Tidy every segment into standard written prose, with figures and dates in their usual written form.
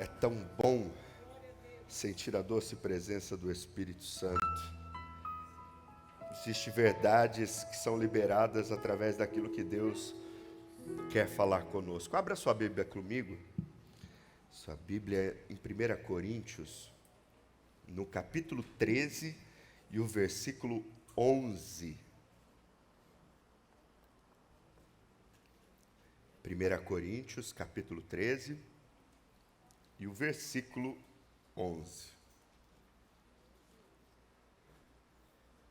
É tão bom sentir a doce presença do Espírito Santo. Existem verdades que são liberadas através daquilo que Deus quer falar conosco. Abra sua Bíblia comigo. Sua Bíblia é em 1 Coríntios, no capítulo 13 e o versículo 11. 1 Coríntios, capítulo 13 e o versículo 11.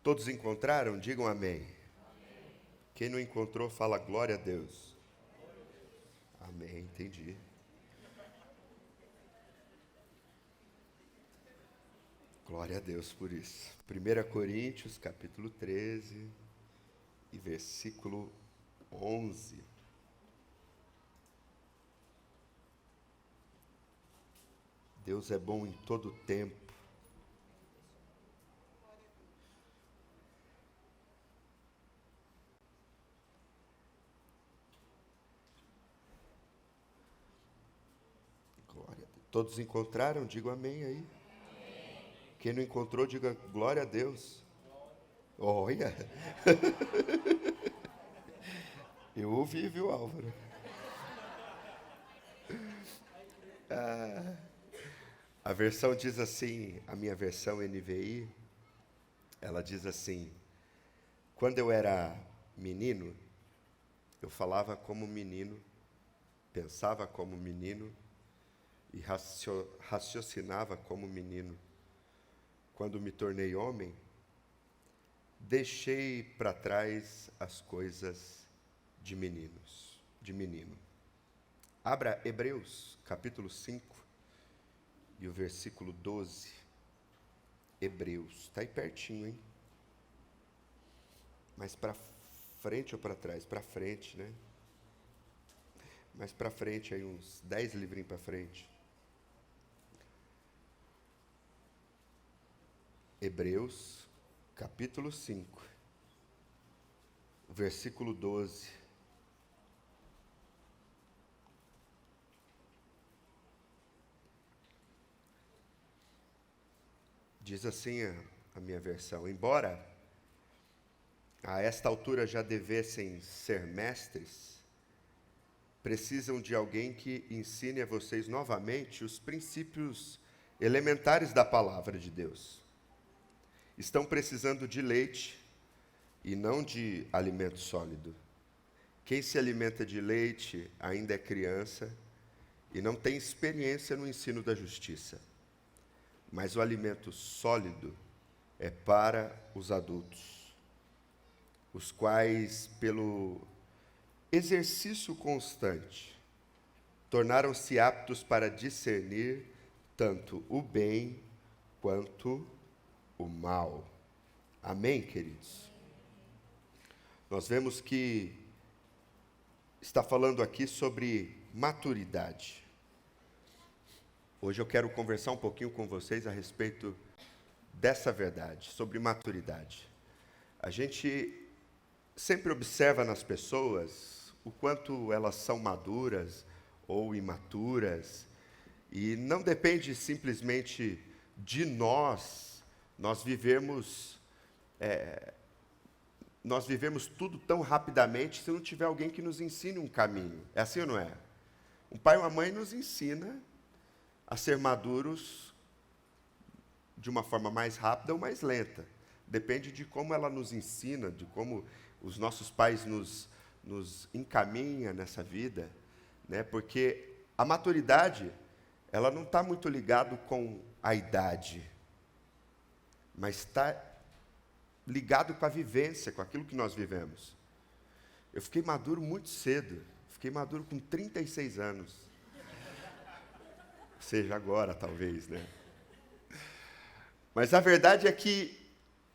Todos encontraram? Digam amém. Quem não encontrou, fala glória a Deus. Amém, entendi. Glória a Deus por isso. 1 Coríntios, capítulo 13 e versículo 11. Deus é bom em todo tempo. Glória a Deus. Todos encontraram? Digam amém aí. Amém. Quem não encontrou, diga glória a Deus. Olha. Eu ouvi, viu, Álvaro? A versão diz assim, a minha versão NVI, ela diz assim: quando eu era menino, eu falava como menino, pensava como menino e raciocinava como menino. Quando me tornei homem, deixei para trás as coisas de menino. Abra Hebreus, capítulo 5. E o versículo 12, Hebreus, está aí pertinho, hein? Mas para frente ou para trás? Para frente, né? Mas para frente, aí uns 10 livrinhos para frente. Hebreus, capítulo 5, versículo 12. Diz assim a minha versão: embora a esta altura já devessem ser mestres, precisam de alguém que ensine a vocês novamente os princípios elementares da palavra de Deus. Estão precisando de leite e não de alimento sólido. Quem se alimenta de leite ainda é criança e não tem experiência no ensino da justiça. Mas o alimento sólido é para os adultos, os quais, pelo exercício constante, tornaram-se aptos para discernir tanto o bem quanto o mal. Amém, queridos? Nós vemos que está falando aqui sobre maturidade. Hoje eu quero conversar um pouquinho com vocês a respeito dessa verdade, sobre maturidade. A gente sempre observa nas pessoas o quanto elas são maduras ou imaturas, e não depende simplesmente de nós vivemos tudo tão rapidamente se não tiver alguém que nos ensine um caminho. É assim ou não é? Um pai ou uma mãe nos ensina a ser maduros de uma forma mais rápida ou mais lenta. Depende de como ela nos ensina, de como os nossos pais nos encaminham nessa vida, né? Porque a maturidade, ela não está muito ligada com a idade, mas está ligado com a vivência, com aquilo que nós vivemos. Eu fiquei maduro muito cedo, fiquei maduro com 36 anos. Seja agora, talvez, né? Mas a verdade é que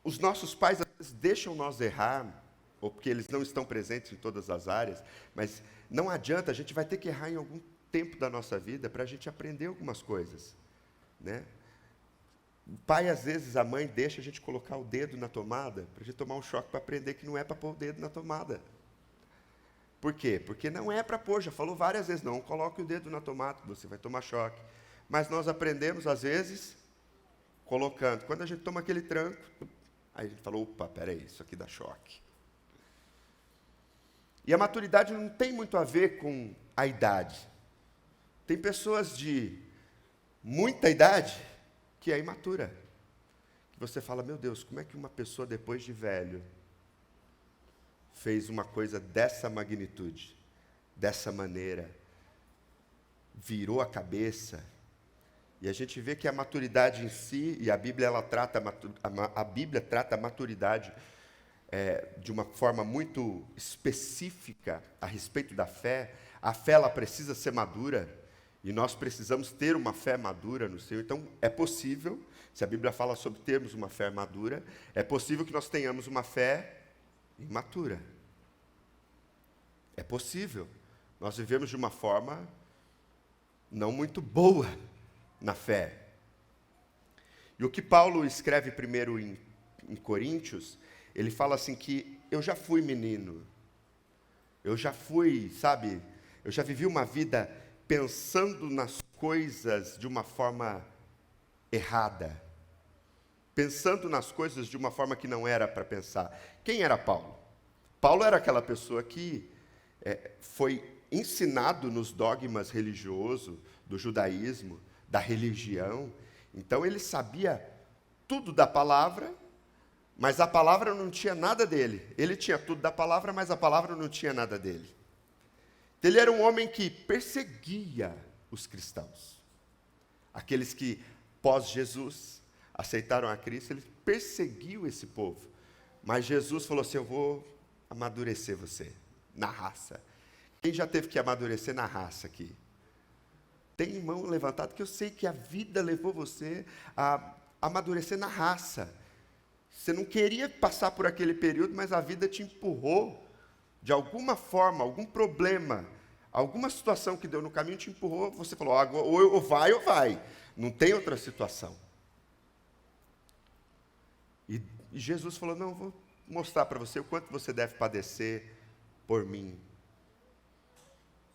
os nossos pais às vezes deixam nós errar, ou porque eles não estão presentes em todas as áreas, mas não adianta, a gente vai ter que errar em algum tempo da nossa vida para a gente aprender algumas coisas, né? O pai, às vezes, a mãe deixa a gente colocar o dedo na tomada, para a gente tomar um choque para aprender que não é para pôr o dedo na tomada. Por quê? Porque não é para pôr, já falou várias vezes, não coloque o dedo na tomada, você vai tomar choque. mas nós aprendemos, às vezes, colocando. Quando a gente toma aquele tranco, aí a gente fala, opa, peraí, isso aqui dá choque. E a maturidade não tem muito a ver com a idade. Tem pessoas de muita idade que é imatura. Que você fala, meu Deus, como é que uma pessoa depois de velho fez uma coisa dessa magnitude, dessa maneira, virou a cabeça. E a gente vê que a maturidade em si, e a Bíblia, a Bíblia trata a maturidade de uma forma muito específica a respeito da fé. A fé, ela precisa ser madura, e nós precisamos ter uma fé madura no Senhor. Então, é possível, se a Bíblia fala sobre termos uma fé madura, é possível que nós tenhamos uma fé imatura. É possível. Nós vivemos de uma forma não muito boa na fé. E o que Paulo escreve primeiro em Coríntios, ele fala assim que eu já fui menino, eu já fui, sabe, eu já vivi uma vida pensando nas coisas de uma forma errada, pensando nas coisas de uma forma que não era para pensar. Quem era Paulo? Paulo era aquela pessoa que foi ensinado nos dogmas religiosos do judaísmo, da religião. Então ele sabia tudo da palavra, mas a palavra não tinha nada dele. Ele tinha tudo da palavra, mas a palavra não tinha nada dele. Então, ele era um homem que perseguia os cristãos. Aqueles que, pós-Jesus, aceitaram a Cristo, ele perseguiu esse povo. Mas Jesus falou assim, eu vou amadurecer você, na raça. Quem já teve que amadurecer na raça aqui? Tem mão levantada, que eu sei que a vida levou você a amadurecer na raça. Você não queria passar por aquele período, mas a vida te empurrou, de alguma forma, algum problema, alguma situação que deu no caminho te empurrou, você falou, ou vai ou vai, não tem outra situação. E Jesus falou, não, vou mostrar para você o quanto você deve padecer por mim.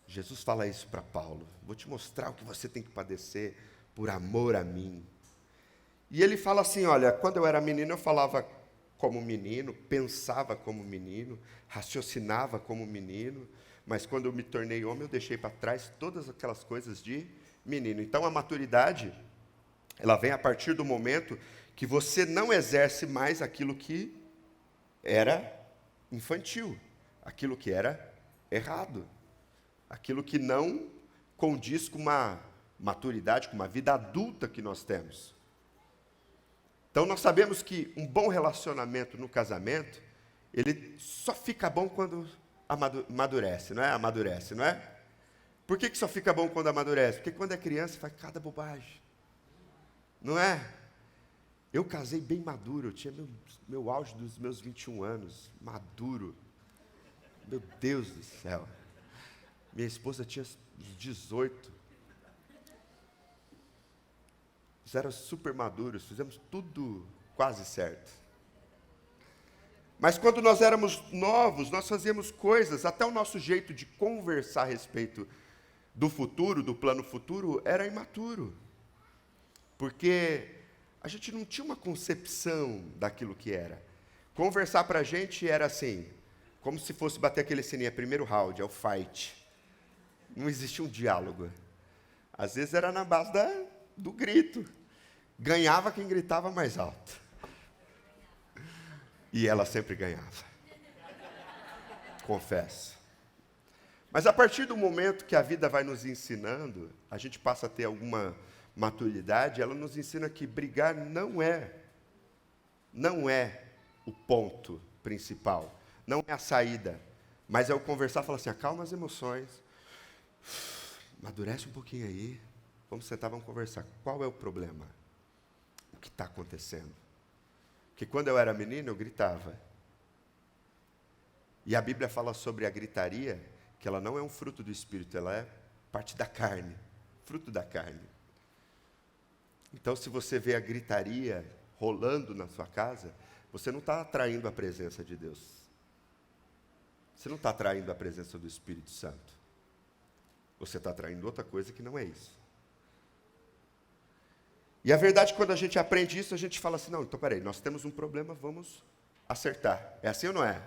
Jesus fala isso para Paulo, vou te mostrar o que você tem que padecer por amor a mim. E ele fala assim, olha, quando eu era menino eu falava como menino, pensava como menino, raciocinava como menino, mas quando eu me tornei homem eu deixei para trás todas aquelas coisas de menino. Então a maturidade, ela vem a partir do momento que você não exerce mais aquilo que era infantil, aquilo que era errado, aquilo que não condiz com uma maturidade, com uma vida adulta que nós temos. Então nós sabemos que um bom relacionamento no casamento, ele só fica bom quando amadurece, não é? Amadurece, não é? Por que só fica bom quando amadurece? Porque quando é criança faz cada bobagem, não é? Eu casei bem maduro, eu tinha meu auge dos meus 21 anos, maduro. Meu Deus do céu. Minha esposa tinha 18. Eles eram super maduros, fizemos tudo quase certo. Mas quando nós éramos novos, nós fazíamos coisas, até o nosso jeito de conversar a respeito do futuro, do plano futuro, era imaturo. Porque a gente não tinha uma concepção daquilo que era. Conversar para a gente era assim, como se fosse bater aquele sininho, primeiro round, é o fight. Não existia um diálogo. Às vezes era na base do grito. Ganhava quem gritava mais alto. E ela sempre ganhava. Confesso. Mas a partir do momento que a vida vai nos ensinando, a gente passa a ter alguma maturidade, ela nos ensina que brigar não é o ponto principal, não é a saída, mas é o conversar, falar assim, acalma as emoções, amadurece um pouquinho aí, vamos sentar, vamos conversar. Qual é o problema? O que está acontecendo? Porque quando eu era menino, eu gritava. E a Bíblia fala sobre a gritaria, que ela não é um fruto do Espírito, ela é parte da carne, fruto da carne. Então, se você vê a gritaria rolando na sua casa, você não está atraindo a presença de Deus. Você não está atraindo a presença do Espírito Santo. Você está atraindo outra coisa que não é isso. E a verdade, quando a gente aprende isso, a gente fala assim, não, então peraí, nós temos um problema, vamos acertar. É assim ou não é?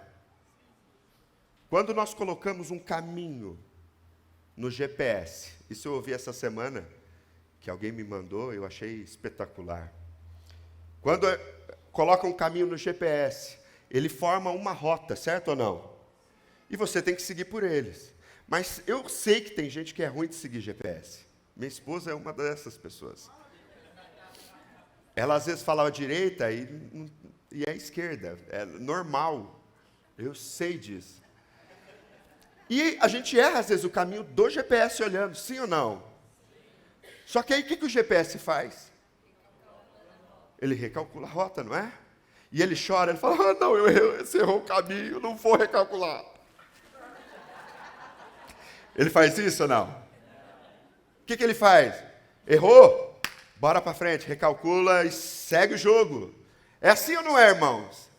Quando nós colocamos um caminho no GPS, isso eu ouvi essa semana, que alguém me mandou, eu achei espetacular. Quando coloca um caminho no GPS, ele forma uma rota, certo ou não? E você tem que seguir por eles. Mas eu sei que tem gente que é ruim de seguir GPS. Minha esposa é uma dessas pessoas. Ela às vezes fala à direita e é à esquerda. É normal. Eu sei disso. E a gente erra às vezes o caminho do GPS olhando, sim ou não? Só que aí o que o GPS faz? Ele recalcula a rota, não é? E ele chora, ele fala, não, você errou o caminho, não vou recalcular. Ele faz isso ou não? O que ele faz? Errou? Bora para frente, recalcula e segue o jogo. É assim ou não é, irmãos?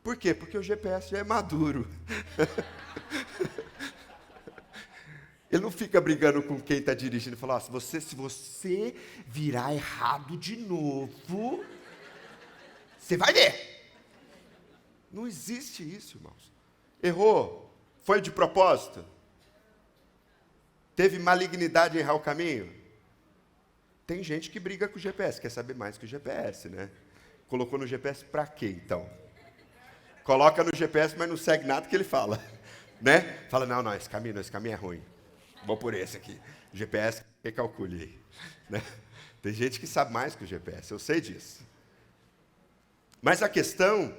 Por quê? Porque o GPS já é maduro. Ele não fica brigando com quem está dirigindo e fala, se você virar errado de novo, você vai ver. Não existe isso, irmãos. Errou? Foi de propósito? Teve malignidade em errar o caminho? Tem gente que briga com o GPS, quer saber mais que o GPS, né? Colocou no GPS para quê, então? Coloca no GPS, mas não segue nada que ele fala, né? Fala, não, esse caminho é ruim. Vou por esse aqui. O GPS, recalcule aí. Né? Tem gente que sabe mais que o GPS, eu sei disso. Mas a questão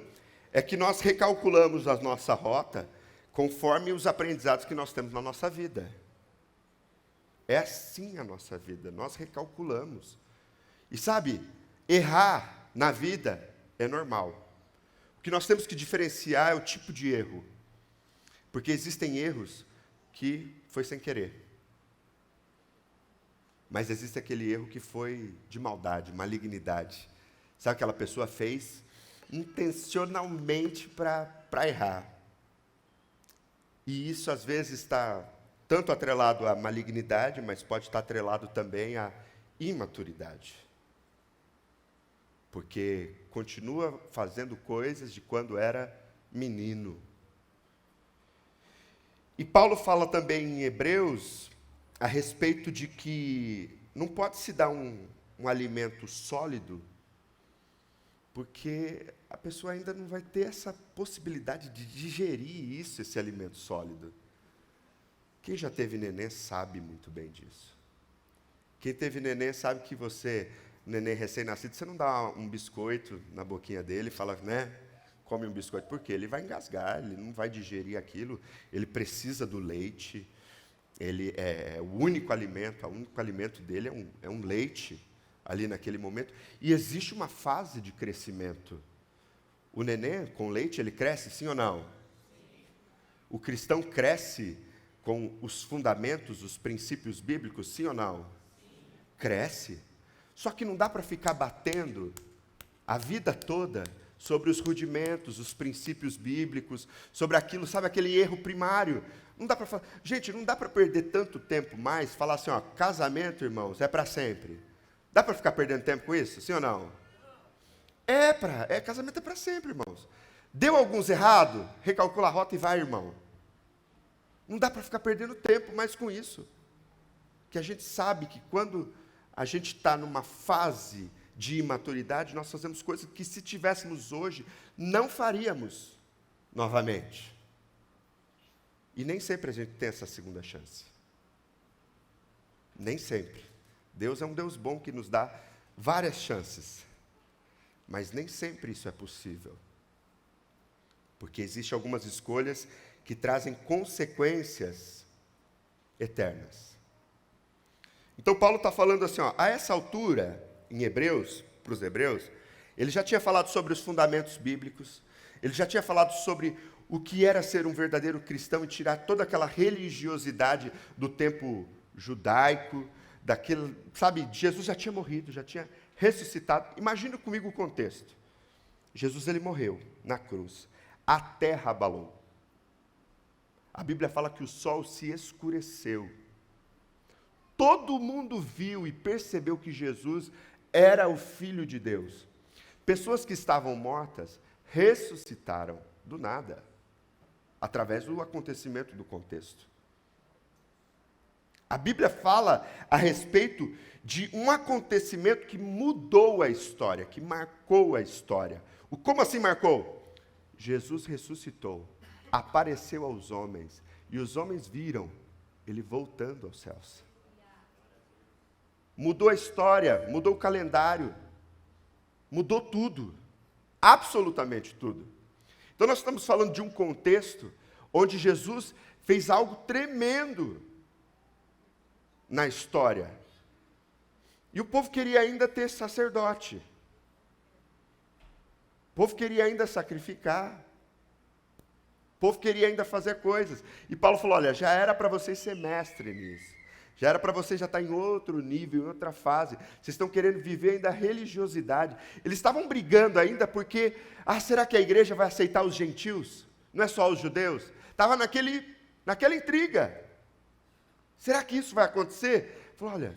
é que nós recalculamos a nossa rota conforme os aprendizados que nós temos na nossa vida. É assim a nossa vida, nós recalculamos. E sabe, errar na vida é normal. O que nós temos que diferenciar é o tipo de erro. Porque existem erros que foi sem querer. Mas existe aquele erro que foi de maldade, malignidade. Sabe, aquela pessoa fez intencionalmente para errar. E isso às vezes está tanto atrelado à malignidade, mas pode estar atrelado também à imaturidade. Porque continua fazendo coisas de quando era menino. E Paulo fala também em Hebreus a respeito de que não pode se dar um alimento sólido, porque a pessoa ainda não vai ter essa possibilidade de digerir isso, esse alimento sólido. Quem já teve neném sabe muito bem disso. Quem teve neném sabe que neném recém-nascido, você não dá um biscoito na boquinha dele e fala, né, come um biscoito, porque ele vai engasgar, ele não vai digerir aquilo, ele precisa do leite, ele o único alimento dele é um leite ali naquele momento, e existe uma fase de crescimento. O neném com leite, ele cresce, sim ou não? O cristão cresce com os fundamentos, os princípios bíblicos, sim ou não? Cresce. Só que não dá para ficar batendo a vida toda sobre os rudimentos, os princípios bíblicos, sobre aquilo, sabe, aquele erro primário. Não dá para falar, gente, não dá para perder tanto tempo mais, falar assim, ó, casamento, irmãos, é para sempre. Dá para ficar perdendo tempo com isso, sim ou não? Casamento é para sempre, irmãos. Deu alguns errados, recalcula a rota e vai, irmão. Não dá para ficar perdendo tempo mais com isso. Que a gente sabe que quando a gente está numa fase de imaturidade, nós fazemos coisas que se tivéssemos hoje, não faríamos novamente. E nem sempre a gente tem essa segunda chance. Nem sempre. Deus é um Deus bom que nos dá várias chances. Mas nem sempre isso é possível. Porque existem algumas escolhas que trazem consequências eternas. Então Paulo está falando assim, ó, a essa altura, em Hebreus, para os Hebreus, ele já tinha falado sobre os fundamentos bíblicos, ele já tinha falado sobre o que era ser um verdadeiro cristão e tirar toda aquela religiosidade do tempo judaico, daquele, sabe, Jesus já tinha morrido, já tinha ressuscitado. Imagina comigo o contexto. Jesus, ele morreu na cruz, a terra abalou. A Bíblia fala que o sol se escureceu. todo mundo viu e percebeu que Jesus era o Filho de Deus. Pessoas que estavam mortas ressuscitaram do nada, através do acontecimento do contexto. A Bíblia fala a respeito de um acontecimento que mudou a história, que marcou a história. Como assim marcou? Jesus ressuscitou, apareceu aos homens, e os homens viram ele voltando aos céus. Mudou a história, mudou o calendário, mudou tudo, absolutamente tudo. Então nós estamos falando de um contexto onde Jesus fez algo tremendo na história. E o povo queria ainda ter sacerdote. O povo queria ainda sacrificar. O povo queria ainda fazer coisas. E Paulo falou, olha, já era para vocês ser mestre nisso. Já era para vocês já estar em outro nível, em outra fase. Vocês estão querendo viver ainda a religiosidade. Eles estavam brigando ainda porque, será que a igreja vai aceitar os gentios? Não é só os judeus? Estava naquela intriga. Será que isso vai acontecer? Falou, olha,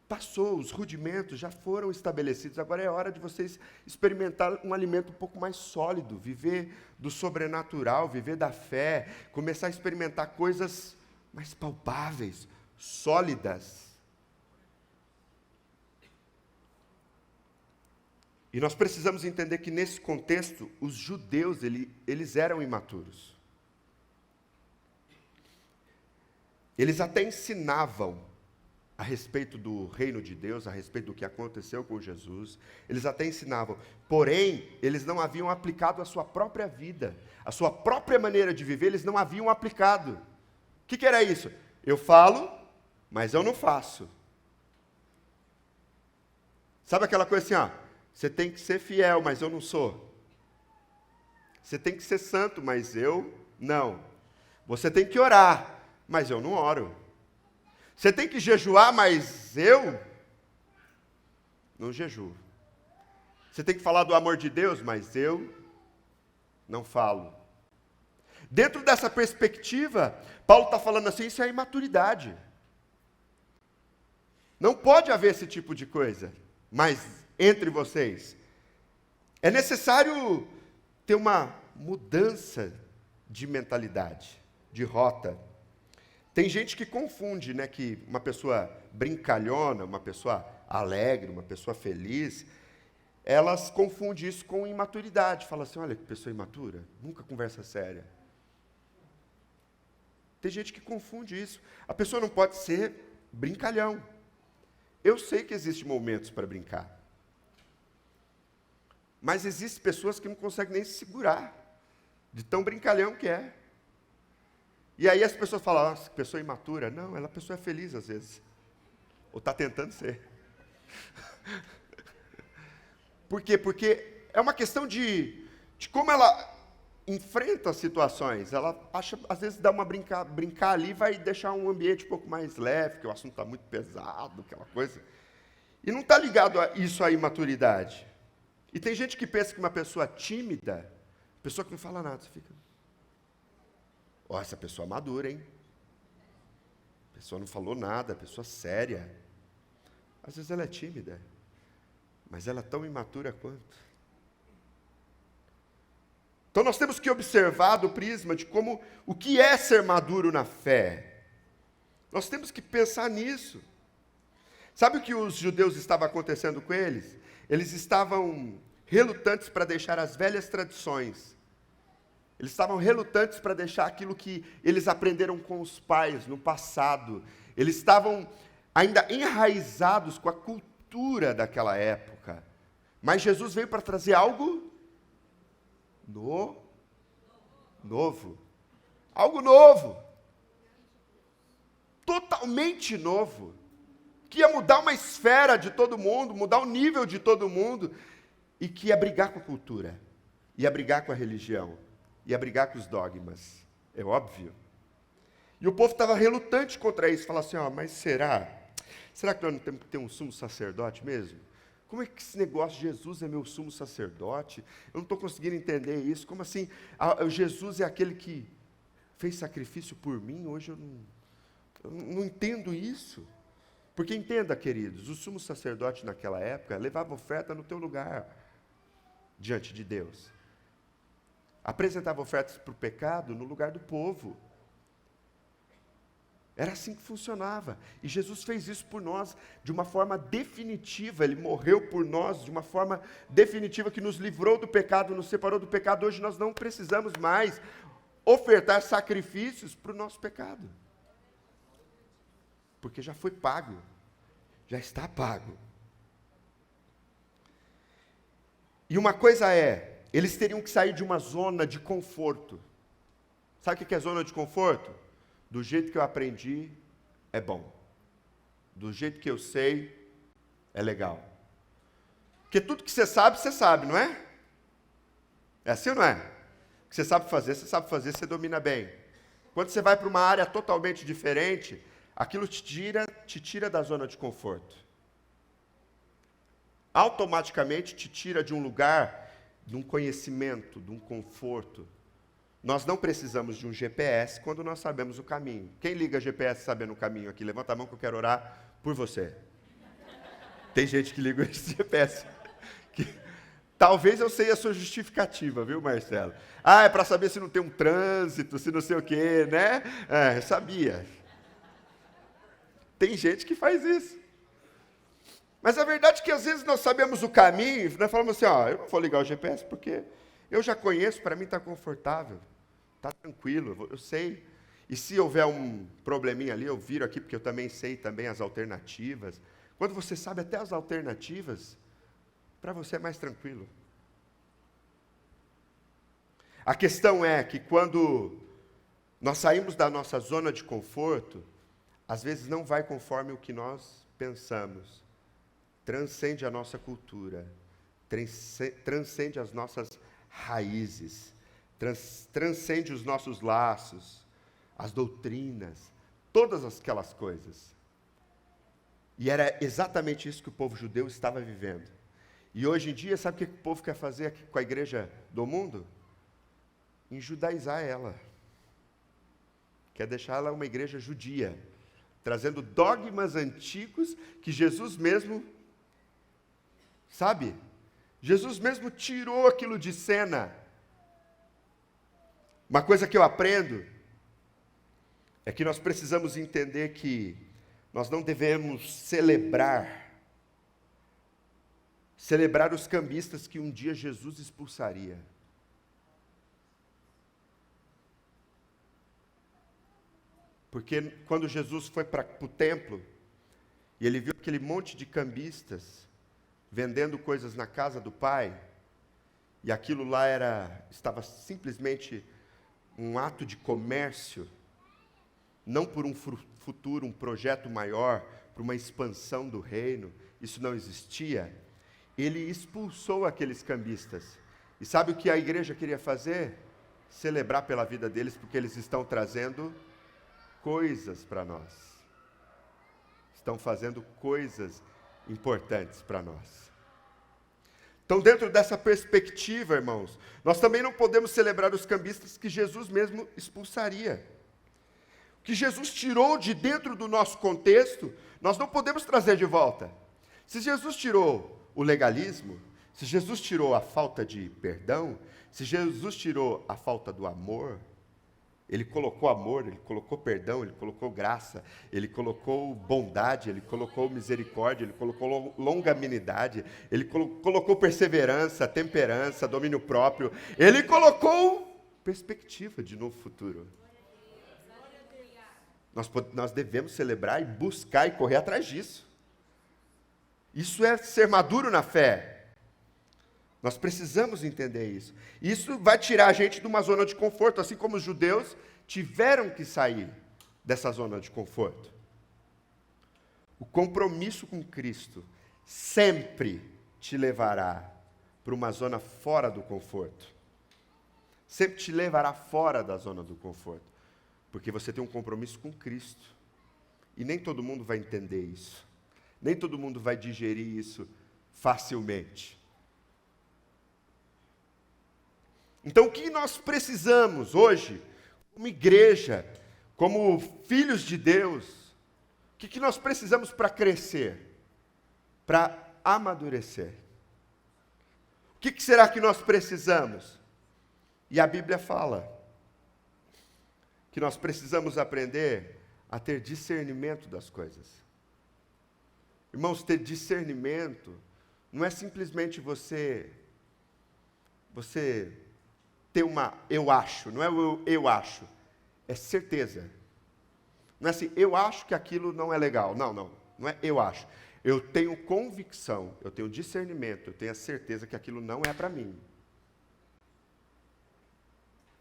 passou, os rudimentos já foram estabelecidos, agora é hora de vocês experimentar um alimento um pouco mais sólido, viver do sobrenatural, viver da fé, começar a experimentar coisas mais palpáveis, sólidas. E nós precisamos entender que nesse contexto, os judeus, eles eram imaturos. Eles até ensinavam a respeito do reino de Deus, a respeito do que aconteceu com Jesus. Eles até ensinavam, porém, eles não haviam aplicado a sua própria vida, a sua própria maneira de viver, eles não haviam aplicado. O que era isso? Eu falo, mas eu não faço. Sabe aquela coisa assim, você tem que ser fiel, mas eu não sou. Você tem que ser santo, mas eu não. Você tem que orar, mas eu não oro. Você tem que jejuar, mas eu não jejuo. Você tem que falar do amor de Deus, mas eu não falo. Dentro dessa perspectiva, Paulo está falando assim, isso é imaturidade. Não pode haver esse tipo de coisa, mas entre vocês. É necessário ter uma mudança de mentalidade, de rota. Tem gente que confunde, que uma pessoa brincalhona, uma pessoa alegre, uma pessoa feliz, elas confundem isso com imaturidade. Fala assim, olha que pessoa imatura, nunca conversa séria. Tem gente que confunde isso. A pessoa não pode ser brincalhão. Eu sei que existem momentos para brincar. Mas existem pessoas que não conseguem nem se segurar, de tão brincalhão que é. E aí as pessoas falam, nossa, que pessoa imatura. Não, a pessoa é feliz às vezes. Ou está tentando ser. Por quê? Porque é uma questão de como ela enfrenta as situações. Ela acha, às vezes, dar uma brincar ali vai deixar um ambiente um pouco mais leve, porque o assunto está muito pesado, aquela coisa. E não está ligado a isso à imaturidade. E tem gente que pensa que uma pessoa tímida, pessoa que não fala nada, você fica... essa pessoa madura, hein? A pessoa não falou nada, a pessoa séria. Às vezes ela é tímida, mas ela é tão imatura quanto. Então nós temos que observar do prisma de o que é ser maduro na fé. Nós temos que pensar nisso. Sabe o que os judeus estavam acontecendo com eles? Eles estavam relutantes para deixar as velhas tradições. Eles estavam relutantes para deixar aquilo que eles aprenderam com os pais no passado. Eles estavam ainda enraizados com a cultura daquela época. Mas Jesus veio para trazer algo novo. Algo novo. Totalmente novo. Que ia mudar uma esfera de todo mundo, mudar o nível de todo mundo. E que ia brigar com a cultura. Ia brigar com a religião. Ia brigar com os dogmas, é óbvio. E o povo estava relutante contra isso, falava assim, mas será que nós não temos que ter um sumo sacerdote mesmo? Como é que esse negócio, Jesus é meu sumo sacerdote? Eu não estou conseguindo entender isso, como assim, Jesus é aquele que fez sacrifício por mim, hoje eu Eu não entendo isso. Porque entenda, queridos, o sumo sacerdote naquela época levava oferta no teu lugar, diante de Deus. Apresentava ofertas para o pecado no lugar do povo. Era assim que funcionava. E Jesus fez isso por nós de uma forma definitiva. Ele morreu por nós de uma forma definitiva que nos livrou do pecado, nos separou do pecado. Hoje nós não precisamos mais ofertar sacrifícios para o nosso pecado. Porque já foi pago. Já está pago. E uma coisa é, eles teriam que sair de uma zona de conforto. Sabe o que é zona de conforto? Do jeito que eu aprendi, é bom. Do jeito que eu sei, é legal. Porque tudo que você sabe, não é? É assim ou não é? O que você sabe fazer, você domina bem. Quando você vai para uma área totalmente diferente, aquilo te tira da zona de conforto. Automaticamente te tira de um lugar, de um conhecimento, de um conforto. Nós não precisamos de um GPS quando nós sabemos o caminho. Quem liga GPS sabendo o caminho aqui? Levanta a mão que eu quero orar por você. Tem gente que liga esse GPS. Talvez eu sei a sua justificativa, viu, Marcelo? É para saber se não tem um trânsito, se não sei o quê, né? Eu sabia. Tem gente que faz isso. Mas a verdade é que às vezes nós sabemos o caminho, nós falamos assim, eu não vou ligar o GPS porque eu já conheço, para mim está confortável. Está tranquilo, eu sei. E se houver um probleminha ali, eu viro aqui, porque eu também sei também as alternativas. Quando você sabe até as alternativas, para você é mais tranquilo. A questão é que quando nós saímos da nossa zona de conforto, às vezes não vai conforme o que nós pensamos. Transcende a nossa cultura, transcende as nossas raízes. Transcende os nossos laços, as doutrinas, todas aquelas coisas. E era exatamente isso que o povo judeu estava vivendo. E hoje em dia, sabe o que o povo quer fazer aqui com a igreja do mundo? Enjudaizar ela. Quer deixar ela uma igreja judia, trazendo dogmas antigos que Jesus mesmo, sabe? Jesus mesmo tirou aquilo de cena. Uma coisa que eu aprendo é que nós precisamos entender que nós não devemos celebrar os cambistas que um dia Jesus expulsaria. Porque quando Jesus foi para o templo, e ele viu aquele monte de cambistas vendendo coisas na casa do Pai, e aquilo lá estava simplesmente um ato de comércio, não por um futuro, um projeto maior, para uma expansão do reino, isso não existia. Ele expulsou aqueles cambistas. E sabe o que a igreja queria fazer? Celebrar pela vida deles, porque eles estão trazendo coisas para nós. Estão fazendo coisas importantes para nós. Então, dentro dessa perspectiva, irmãos, nós também não podemos celebrar os cambistas que Jesus mesmo expulsaria. O que Jesus tirou de dentro do nosso contexto, nós não podemos trazer de volta. Se Jesus tirou o legalismo, se Jesus tirou a falta de perdão, se Jesus tirou a falta do amor, Ele colocou perdão, Ele colocou graça, Ele colocou bondade, Ele colocou misericórdia, Ele colocou longanimidade, Ele colocou perseverança, temperança, domínio próprio, Ele colocou perspectiva de novo futuro. Nós devemos celebrar e buscar e correr atrás disso. Isso é ser maduro na fé. Nós precisamos entender isso. Isso vai tirar a gente de uma zona de conforto, assim como os judeus tiveram que sair dessa zona de conforto. O compromisso com Cristo sempre te levará para uma zona fora do conforto. Sempre te levará fora da zona do conforto. Porque você tem um compromisso com Cristo. E nem todo mundo vai entender isso. Nem todo mundo vai digerir isso facilmente. Então, o que nós precisamos hoje, como igreja, como filhos de Deus, o que nós precisamos para crescer, para amadurecer? O que será que nós precisamos? E a Bíblia fala que nós precisamos aprender a ter discernimento das coisas. Irmãos, ter discernimento não é simplesmente você ter uma eu acho, não é o eu acho, é certeza. Não é assim, eu acho que aquilo não é legal. Não é eu acho. Eu tenho convicção, eu tenho discernimento, eu tenho a certeza que aquilo não é para mim.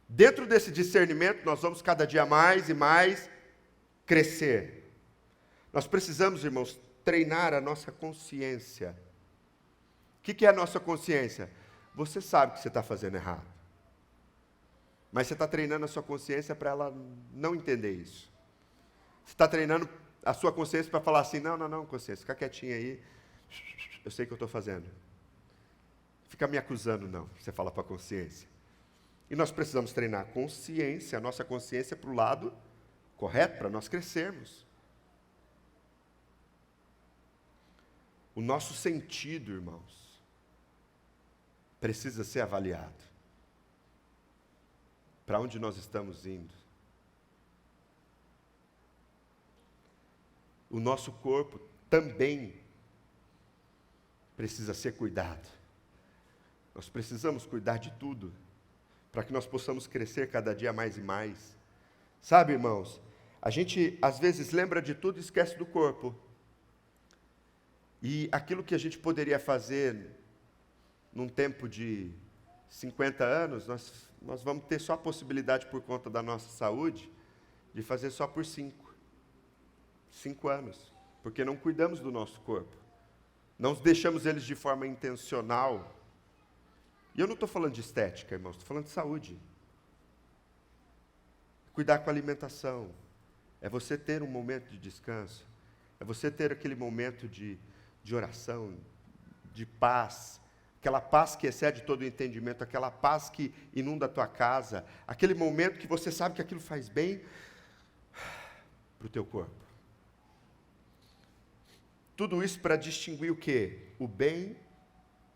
Dentro desse discernimento, nós vamos cada dia mais e mais crescer. Nós precisamos, irmãos, treinar a nossa consciência. O que é a nossa consciência? Você sabe que você está fazendo errado. Mas você está treinando a sua consciência para ela não entender isso. Você está treinando a sua consciência para falar assim, não, consciência, fica quietinha aí, eu sei o que eu estou fazendo. Fica me acusando, não, você fala para a consciência. E nós precisamos treinar a consciência, a nossa consciência para o lado correto, para nós crescermos. O nosso sentido, irmãos, precisa ser avaliado. Para onde nós estamos indo? O nosso corpo também precisa ser cuidado. Nós precisamos cuidar de tudo, para que nós possamos crescer cada dia mais e mais. Sabe, irmãos, a gente às vezes lembra de tudo e esquece do corpo. E aquilo que a gente poderia fazer num tempo de 50 anos, nós vamos ter só a possibilidade, por conta da nossa saúde, de fazer só por 5 anos, porque não cuidamos do nosso corpo, não deixamos eles de forma intencional. E eu não estou falando de estética, irmãos, estou falando de saúde. Cuidar com a alimentação, é você ter um momento de descanso, é você ter aquele momento de oração, de paz, aquela paz que excede todo o entendimento, aquela paz que inunda a tua casa, aquele momento que você sabe que aquilo faz bem para o teu corpo. Tudo isso para distinguir o quê? O bem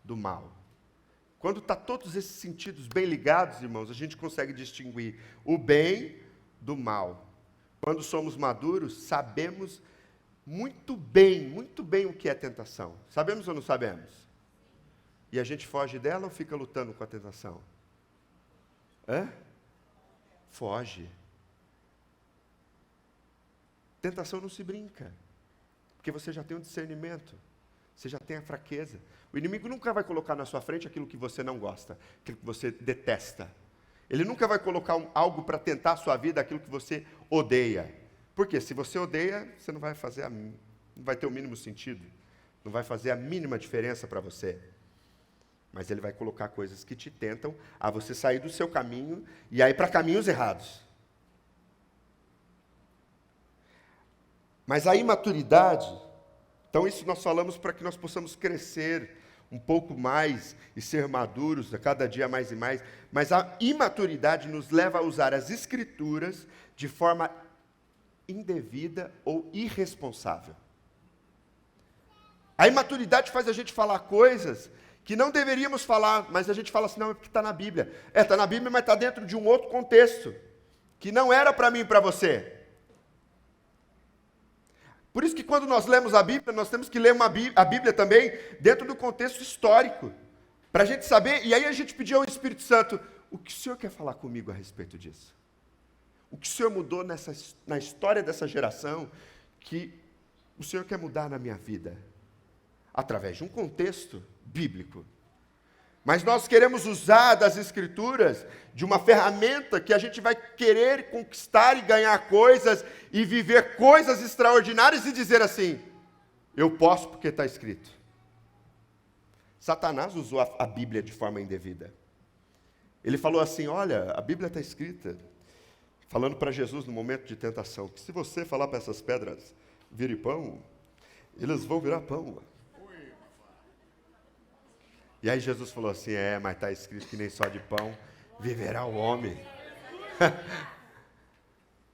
do mal. Quando está todos esses sentidos bem ligados, irmãos, a gente consegue distinguir o bem do mal. Quando somos maduros, sabemos muito bem o que é tentação. Sabemos ou não sabemos? E a gente foge dela ou fica lutando com a tentação? Foge. Tentação não se brinca. Porque você já tem um discernimento, você já tem a fraqueza. O inimigo nunca vai colocar na sua frente aquilo que você não gosta, aquilo que você detesta. Ele nunca vai colocar algo para tentar a sua vida, aquilo que você odeia. Porque se você odeia, você não vai ter o mínimo sentido, não vai fazer a mínima diferença para você. Mas ele vai colocar coisas que te tentam a você sair do seu caminho e aí para caminhos errados. Mas a imaturidade, então isso nós falamos para que nós possamos crescer um pouco mais e ser maduros a cada dia mais e mais, mas a imaturidade nos leva a usar as Escrituras de forma indevida ou irresponsável. A imaturidade faz a gente falar coisas que não deveríamos falar, mas a gente fala assim, não, é porque está na Bíblia. Está na Bíblia, mas está dentro de um outro contexto, que não era para mim e para você. Por isso que quando nós lemos a Bíblia, nós temos que ler a Bíblia também dentro do contexto histórico, para a gente saber, e aí a gente pedir ao Espírito Santo, o que o Senhor quer falar comigo a respeito disso? O que o Senhor mudou na história dessa geração, que o Senhor quer mudar na minha vida? Através de um contexto bíblico. Mas nós queremos usar das Escrituras de uma ferramenta que a gente vai querer conquistar e ganhar coisas e viver coisas extraordinárias e dizer assim, eu posso porque está escrito. Satanás usou a Bíblia de forma indevida. Ele falou assim, olha, a Bíblia está escrita, falando para Jesus no momento de tentação, que se você falar para essas pedras, vire pão, eles vão virar pão. E aí Jesus falou assim, mas está escrito que nem só de pão viverá o homem.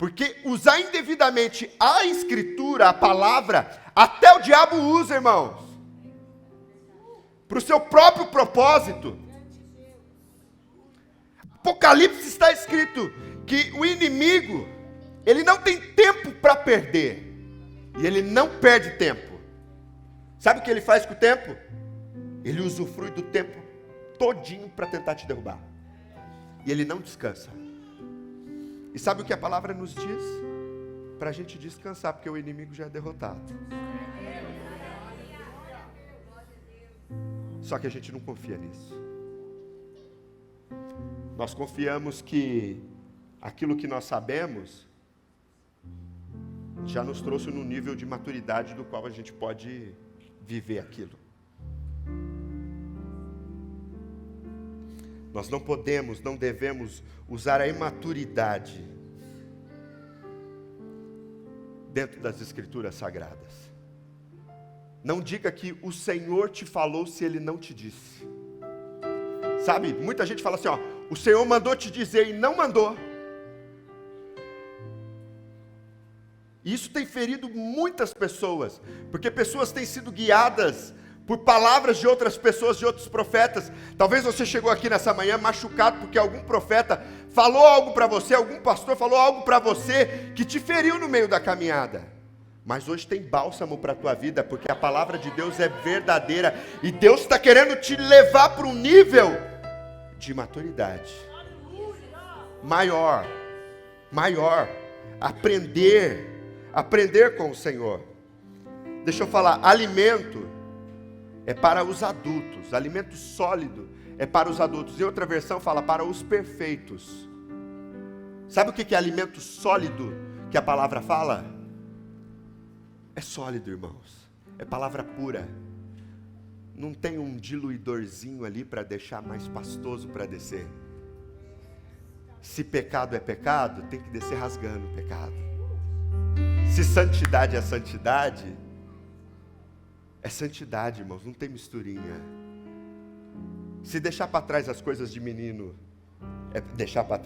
Porque usar indevidamente a Escritura, a palavra, até o diabo usa, irmãos, para o seu próprio propósito. Apocalipse está escrito que o inimigo, ele não tem tempo para perder, e ele não perde tempo. Sabe o que ele faz com o tempo? Ele usufrui do tempo todinho para tentar te derrubar, e ele não descansa. E sabe o que a palavra nos diz? Para a gente descansar, porque o inimigo já é derrotado. Só que a gente não confia nisso. Nós confiamos que aquilo que nós sabemos já nos trouxe num nível de maturidade do qual a gente pode viver aquilo. Nós não podemos, não devemos usar a imaturidade dentro das Escrituras Sagradas. Não diga que o Senhor te falou se Ele não te disse. Sabe, muita gente fala assim, ó, o Senhor mandou te dizer e não mandou. E isso tem ferido muitas pessoas, porque pessoas têm sido guiadas por palavras de outras pessoas, de outros profetas. Talvez você chegou aqui nessa manhã machucado porque algum profeta falou algo para você, algum pastor falou algo para você que te feriu no meio da caminhada. Mas hoje tem bálsamo para a tua vida, porque a palavra de Deus é verdadeira, e Deus está querendo te levar para um nível de maturidade maior, aprender com o Senhor. Deixa eu falar, alimento é para os adultos, alimento sólido é para os adultos. Em outra versão fala para os perfeitos. Sabe o que é alimento sólido que a palavra fala? É sólido, irmãos, é palavra pura. Não tem um diluidorzinho ali para deixar mais pastoso para descer. Se pecado é pecado, tem que descer rasgando o pecado. Se santidade é santidade, é santidade, irmãos, não tem misturinha. Se deixar para trás as coisas de menino, é deixar para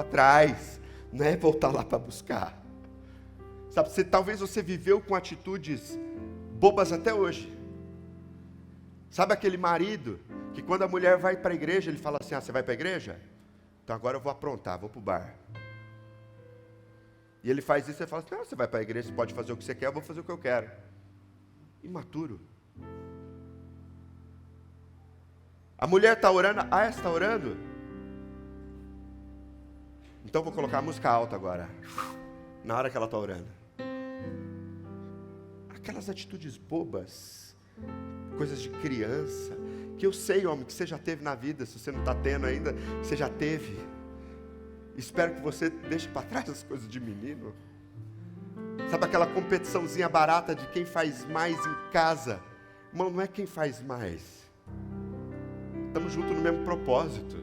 trás, não é voltar lá para buscar. Sabe, talvez você viveu com atitudes bobas até hoje. Sabe aquele marido que quando a mulher vai para a igreja, ele fala assim, você vai para a igreja? Então agora eu vou aprontar, vou para o bar. E ele faz isso e fala assim, você vai para a igreja, você pode fazer o que você quer, eu vou fazer o que eu quero. Imaturo. A mulher está orando, você está orando? Então vou colocar a música alta agora, na hora que ela está orando. Aquelas atitudes bobas, coisas de criança, que eu sei, homem, que você já teve na vida. Se você não está tendo ainda, você já teve. Espero que você deixe para trás as coisas de menino. Sabe aquela competiçãozinha barata de quem faz mais em casa? Irmão, não é quem faz mais. Estamos juntos no mesmo propósito.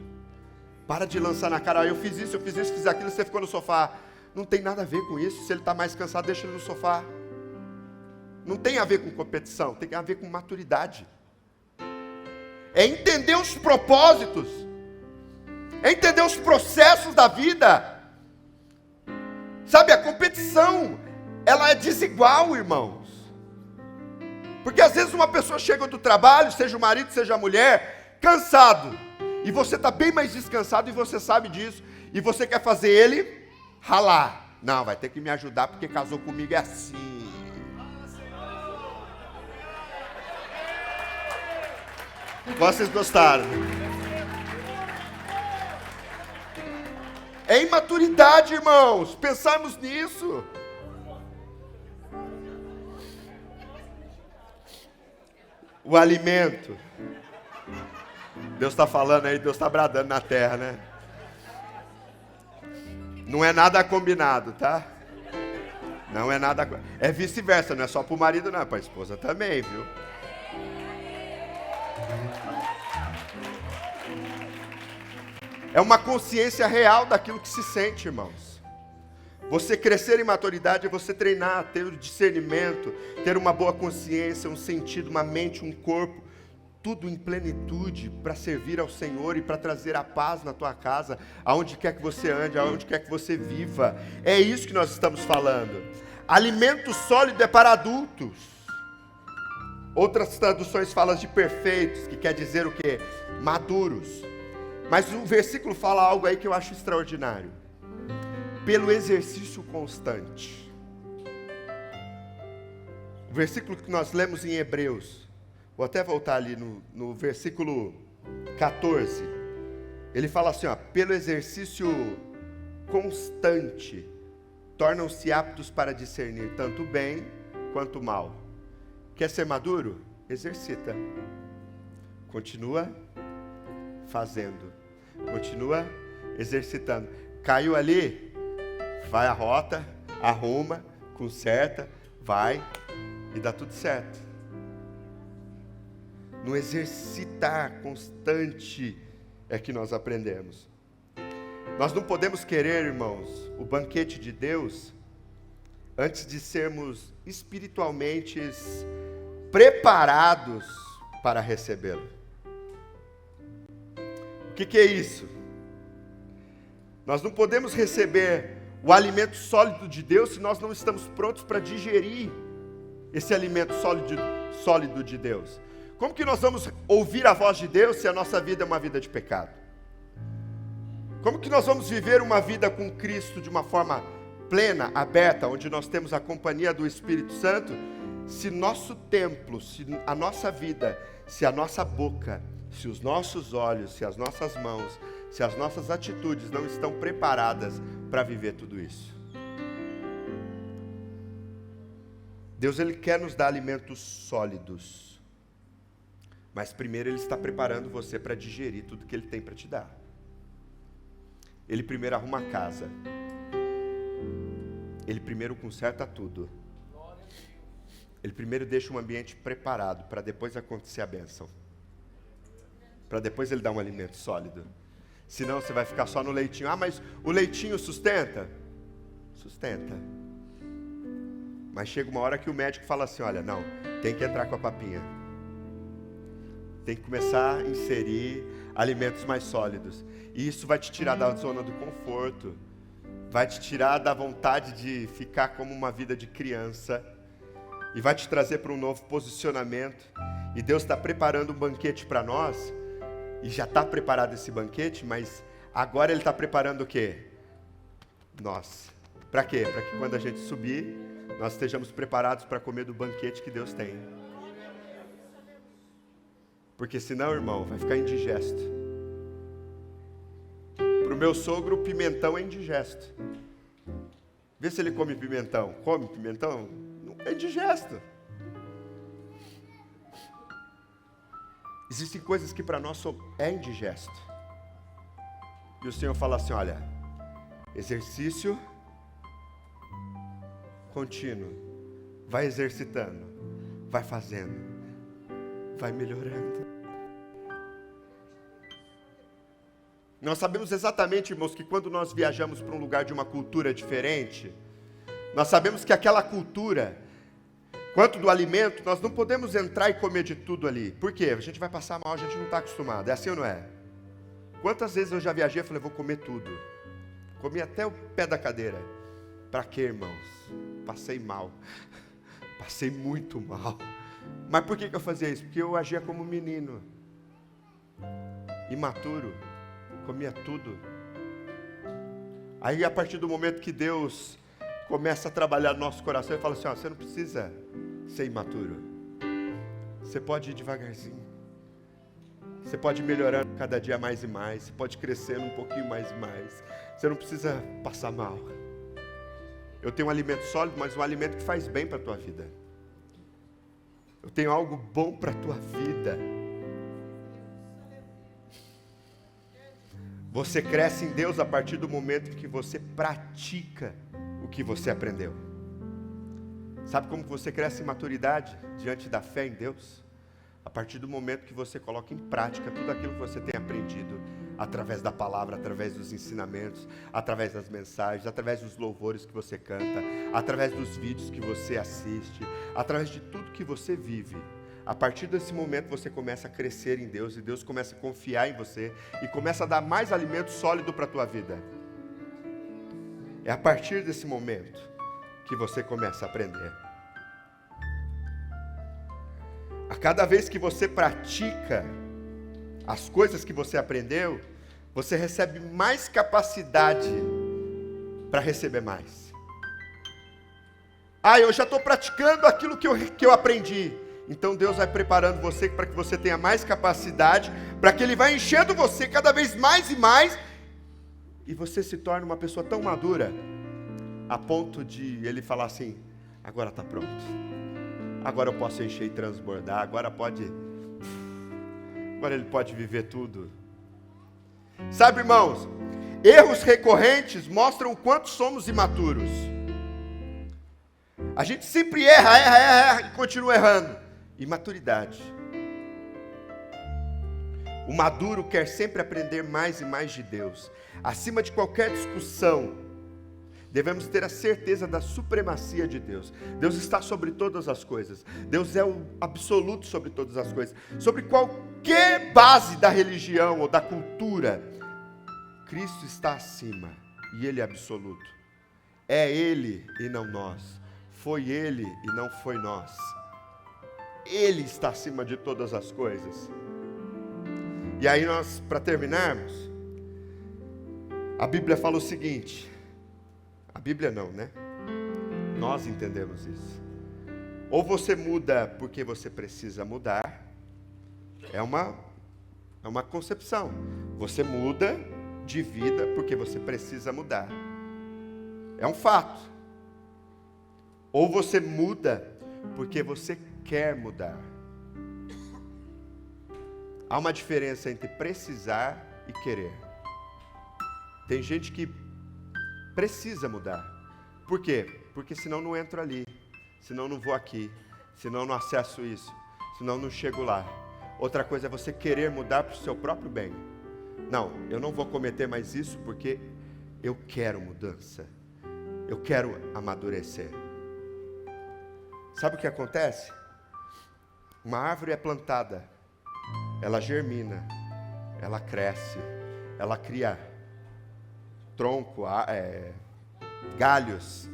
Para de lançar na cara, eu fiz isso, fiz aquilo, você ficou no sofá. Não tem nada a ver com isso. Se ele está mais cansado, deixa ele no sofá. Não tem a ver com competição, tem a ver com maturidade. É entender os propósitos, é entender os processos da vida. Sabe, a competição, ela é desigual, irmãos. Porque às vezes uma pessoa chega do trabalho, seja o marido, seja a mulher, cansado. E você está bem mais descansado e você sabe disso. E você quer fazer ele ralar. Não, vai ter que me ajudar porque casou comigo é assim. Vocês gostaram? É imaturidade, irmãos, pensarmos nisso. O alimento. Deus está falando aí, Deus está bradando na terra, né? Não é nada combinado, tá? Não é nada. É vice-versa, não é só para o marido, não, é para a esposa também, viu? É uma consciência real daquilo que se sente, irmãos. Você crescer em maturidade é você treinar, ter o discernimento, ter uma boa consciência, um sentido, uma mente, um corpo, tudo em plenitude para servir ao Senhor e para trazer a paz na tua casa, aonde quer que você ande, aonde quer que você viva. É isso que nós estamos falando. Alimento sólido é para adultos. Outras traduções falam de perfeitos, que quer dizer o quê? Maduros. Mas o versículo fala algo aí que eu acho extraordinário. Pelo exercício constante. O versículo que nós lemos em Hebreus, vou até voltar ali no versículo 14. Ele fala assim, ó, pelo exercício constante, tornam-se aptos para discernir tanto o bem quanto o mal. Quer ser maduro? Exercita. Continua fazendo. Continua exercitando. Caiu ali? Vai à rota, arruma, conserta, vai e dá tudo certo. No exercitar constante é que nós aprendemos. Nós não podemos querer, irmãos, o banquete de Deus antes de sermos espiritualmente preparados para recebê-lo. O que é isso? Nós não podemos receber o alimento sólido de Deus se nós não estamos prontos para digerir esse alimento sólido de Deus. Como que nós vamos ouvir a voz de Deus se a nossa vida é uma vida de pecado? Como que nós vamos viver uma vida com Cristo de uma forma plena, aberta, onde nós temos a companhia do Espírito Santo, se nosso templo, se a nossa vida, se a nossa boca, se os nossos olhos, se as nossas mãos, se as nossas atitudes não estão preparadas para viver tudo isso? Deus, Ele quer nos dar alimentos sólidos, mas primeiro Ele está preparando você para digerir tudo que Ele tem para te dar. Ele primeiro arruma a casa, Ele primeiro conserta tudo, Ele primeiro deixa um ambiente preparado para depois acontecer a bênção, para depois Ele dar um alimento sólido. Senão você vai ficar só no leitinho. Ah, mas o leitinho sustenta? Sustenta. Mas chega uma hora que o médico fala assim, olha, não, tem que entrar com a papinha. Tem que começar a inserir alimentos mais sólidos. E isso vai te tirar da zona do conforto. Vai te tirar da vontade de ficar como uma vida de criança. E vai te trazer para um novo posicionamento. E Deus está preparando um banquete para nós. E já está preparado esse banquete, mas agora Ele está preparando o quê? Nós. Para quê? Para que quando a gente subir, nós estejamos preparados para comer do banquete que Deus tem. Porque senão, irmão, vai ficar indigesto. Para o meu sogro, o pimentão é indigesto. Vê se ele come pimentão. Come pimentão? Não é indigesto. Existem coisas que para nós é indigesto. E o Senhor fala assim, olha, exercício contínuo. Vai exercitando, vai fazendo, vai melhorando. Nós sabemos exatamente, irmãos, que quando nós viajamos para um lugar de uma cultura diferente, nós sabemos que aquela cultura, quanto do alimento, nós não podemos entrar e comer de tudo ali. Por quê? A gente vai passar mal, a gente não está acostumado. É assim ou não é? Quantas vezes eu já viajei e falei, vou comer tudo. Comi até o pé da cadeira. Para quê, irmãos? Passei mal. Passei muito mal. Mas por que eu fazia isso? Porque eu agia como menino. Imaturo. Comia tudo. Aí a partir do momento que Deus começa a trabalhar no nosso coração, Ele fala assim, ó, você não precisa ser imaturo. Você pode ir devagarzinho. Você pode ir melhorando cada dia mais e mais. Você pode crescendo um pouquinho mais e mais. Você não precisa passar mal. Eu tenho um alimento sólido, mas um alimento que faz bem para a tua vida. Eu tenho algo bom para a tua vida. Você cresce em Deus a partir do momento que você pratica o que você aprendeu. Sabe como você cresce em maturidade diante da fé em Deus? A partir do momento que você coloca em prática tudo aquilo que você tem aprendido, através da palavra, através dos ensinamentos, através das mensagens, através dos louvores que você canta, através dos vídeos que você assiste, através de tudo que você vive. A partir desse momento você começa a crescer em Deus, e Deus começa a confiar em você, e começa a dar mais alimento sólido para a tua vida. É a partir desse momento que você começa a aprender. A cada vez que você pratica as coisas que você aprendeu, você recebe mais capacidade para receber mais. Eu já estou praticando aquilo que eu aprendi. Então Deus vai preparando você para que você tenha mais capacidade, para que Ele vai enchendo você cada vez mais e mais, e você se torne uma pessoa tão madura, a ponto de Ele falar assim: agora está pronto, agora eu posso encher e transbordar, agora Ele pode viver tudo. Sabe, irmãos, erros recorrentes mostram o quanto somos imaturos. A gente sempre erra e continua errando. Imaturidade. O maduro quer sempre aprender mais e mais de Deus. Acima de qualquer discussão, devemos ter a certeza da supremacia de Deus. Deus está sobre todas as coisas. Deus é o absoluto sobre todas as coisas. Sobre qualquer base da religião ou da cultura, Cristo está acima, e Ele é absoluto. É Ele e não nós. Foi Ele e não foi nós. Ele está acima de todas as coisas. E aí nós, para terminarmos, a Bíblia fala o seguinte. A Bíblia não, né? Nós entendemos isso. Ou você muda porque você precisa mudar. É uma concepção. Você muda de vida porque você precisa mudar. É um fato. Ou você muda porque você quer mudar. Há uma diferença entre precisar e querer. Tem gente que precisa mudar. Por quê? Porque senão não entro ali, senão não vou aqui, senão não acesso isso, senão não chego lá. Outra coisa é você querer mudar para o seu próprio bem. Não, eu não vou cometer mais isso porque eu quero mudança. Eu quero amadurecer. Sabe o que acontece? Uma árvore é plantada, ela germina, ela cresce, ela cria tronco, galhos,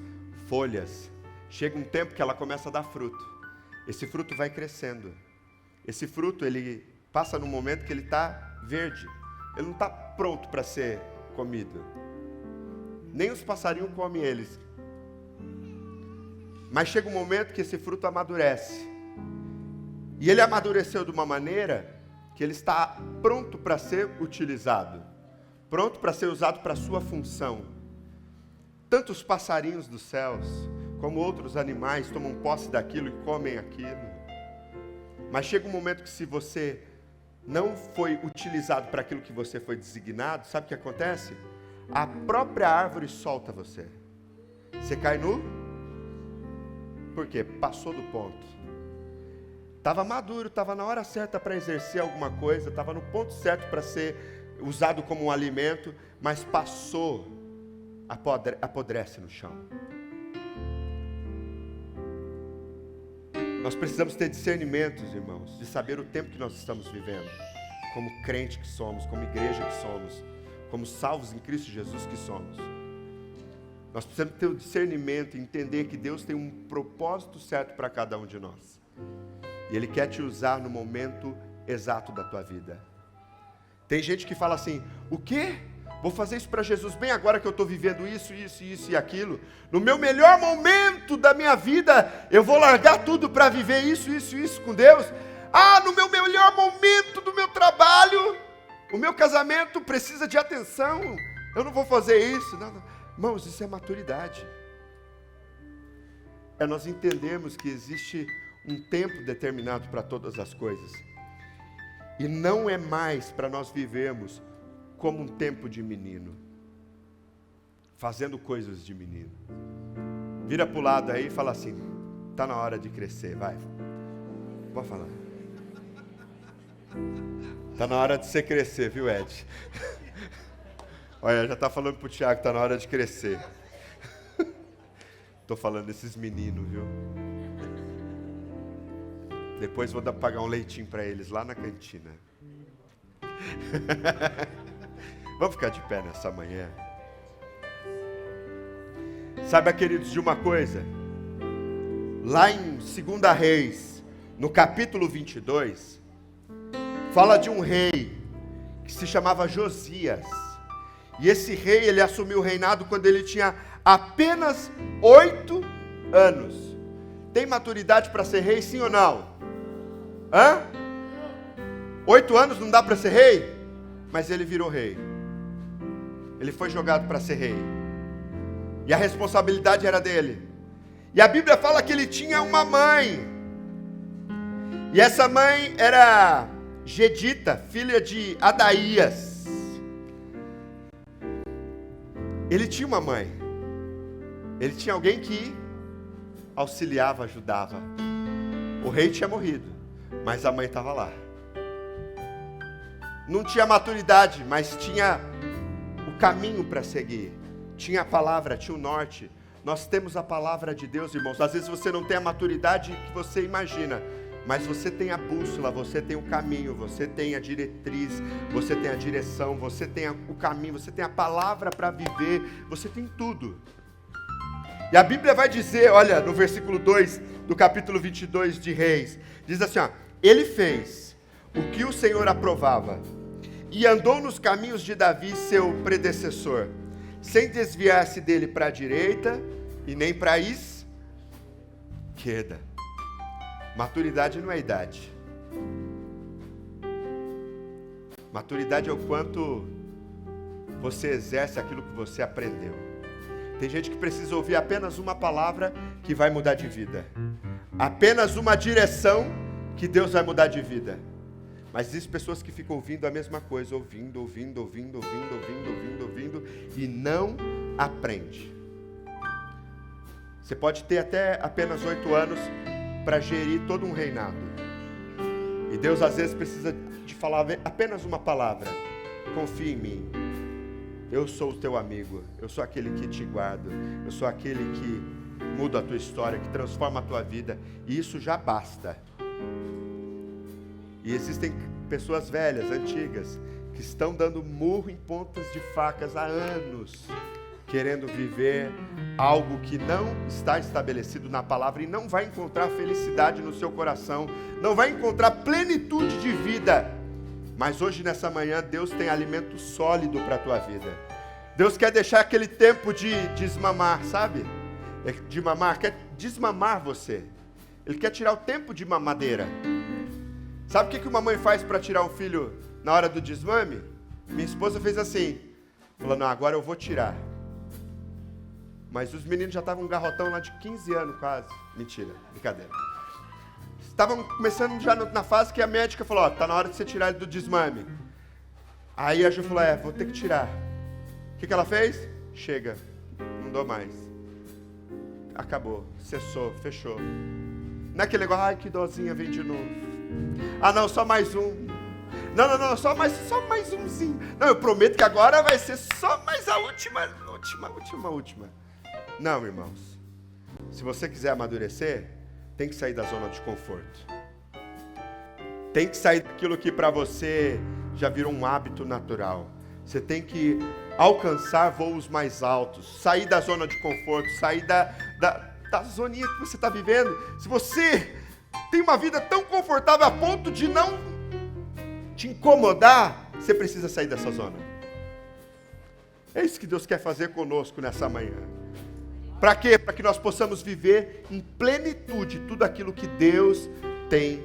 folhas. Chega um tempo que ela começa a dar fruto. Esse fruto vai crescendo. Esse fruto, ele passa num momento que ele está verde. Ele não está pronto para ser comido. Nem os passarinhos comem eles. Mas chega um momento que esse fruto amadurece. E ele amadureceu de uma maneira que ele está pronto para ser utilizado. Pronto para ser usado para a sua função. Tanto os passarinhos dos céus, como outros animais, tomam posse daquilo e comem aquilo. Mas chega um momento que se você não foi utilizado para aquilo que você foi designado, sabe o que acontece? A própria árvore solta você. Você cai nu? Por quê? Passou do ponto. Estava maduro, estava na hora certa para exercer alguma coisa, estava no ponto certo para ser usado como um alimento, mas passou, apodrece no chão. Nós precisamos ter discernimentos, irmãos, de saber o tempo que nós estamos vivendo, como crente que somos, como igreja que somos, como salvos em Cristo Jesus que somos. Nós precisamos ter o discernimento e entender que Deus tem um propósito certo para cada um de nós. E Ele quer te usar no momento exato da tua vida. Tem gente que fala assim: o quê? Vou fazer isso para Jesus bem agora que eu estou vivendo isso e aquilo. No meu melhor momento da minha vida, eu vou largar tudo para viver isso com Deus. No meu melhor momento do meu trabalho, o meu casamento precisa de atenção. Eu não vou fazer isso. Não. Irmãos, isso é maturidade. É nós entendermos que existe um tempo determinado para todas as coisas. E não é mais para nós vivermos como um tempo de menino, fazendo coisas de menino. Vira para o lado aí e fala assim: está na hora de crescer, vai. Pode falar. Está na hora de você crescer, viu, Ed? Olha, já está falando para o Tiago, está na hora de crescer. Estou falando desses meninos, viu? Depois vou pagar um leitinho para eles lá na cantina. Vamos ficar de pé nessa manhã. Saiba, queridos, de uma coisa. Lá em 2 Reis, no capítulo 22, fala de um rei que se chamava Josias. E esse rei, ele assumiu o reinado quando ele tinha apenas 8 anos. Tem maturidade para ser rei, sim ou não? 8 anos não dá para ser rei? Mas ele virou rei. Ele foi jogado para ser rei. E a responsabilidade era dele. E a Bíblia fala que ele tinha uma mãe. E essa mãe era Gedita, filha de Adaías. Ele tinha uma mãe. Ele tinha alguém que auxiliava, ajudava. O rei tinha morrido, mas a mãe estava lá. Não tinha maturidade, mas tinha o caminho para seguir. Tinha a palavra, tinha o norte. Nós temos a palavra de Deus, irmãos. Às vezes você não tem a maturidade que você imagina, mas você tem a bússola, você tem o caminho, você tem a diretriz, você tem a direção, você tem o caminho, você tem a palavra para viver, você tem tudo. E a Bíblia vai dizer, olha, no versículo 2 do capítulo 22 de Reis, diz assim, ó, ele fez o que o Senhor aprovava e andou nos caminhos de Davi, seu predecessor, sem desviar-se dele para a direita e nem para a esquerda. Maturidade não é idade. Maturidade é o quanto você exerce aquilo que você aprendeu. Tem gente que precisa ouvir apenas uma palavra que vai mudar de vida. Apenas uma direção que Deus vai mudar de vida. Mas existem pessoas que ficam ouvindo a mesma coisa, ouvindo, e não aprende. Você pode ter até apenas 8 anos para gerir todo um reinado. E Deus às vezes precisa de falar apenas uma palavra. Confia em mim. Eu sou o teu amigo. Eu sou aquele que te guarda. Eu sou aquele que muda a tua história, que transforma a tua vida. E isso já basta. E existem pessoas velhas, antigas, que estão dando murro em pontas de facas há anos, querendo viver algo que não está estabelecido na palavra e não vai encontrar felicidade no seu coração, não vai encontrar plenitude de vida. Mas hoje, nessa manhã, Deus tem alimento sólido para a tua vida. Deus quer deixar aquele tempo de desmamar, sabe? De mamar, quer desmamar você. Ele quer tirar o tempo de mamadeira. Sabe o que uma mãe faz para tirar um filho na hora do desmame? Minha esposa fez assim. Falou, não, agora eu vou tirar. Mas os meninos já estavam um garrotão lá de 15 anos quase. Mentira, brincadeira. Estavam começando já na fase que a médica falou, ó, tá na hora de você tirar ele do desmame. Aí a Ju falou, vou ter que tirar. O que ela fez? Chega, não dou mais. Acabou, cessou, fechou. Não é aquele negócio, ai que dozinha, vem de novo. Ah não, só mais um. Não, só mais umzinho. Não, eu prometo que agora vai ser só mais a última. Não, irmãos. Se você quiser amadurecer, tem que sair da zona de conforto. Tem que sair daquilo que para você já virou um hábito natural. Você tem que alcançar voos mais altos. Sair da zona de conforto, sair da zoninha que você está vivendo. Se você tem uma vida tão confortável a ponto de não te incomodar, você precisa sair dessa zona. É isso que Deus quer fazer conosco nessa manhã. Para quê? Para que nós possamos viver em plenitude tudo aquilo que Deus tem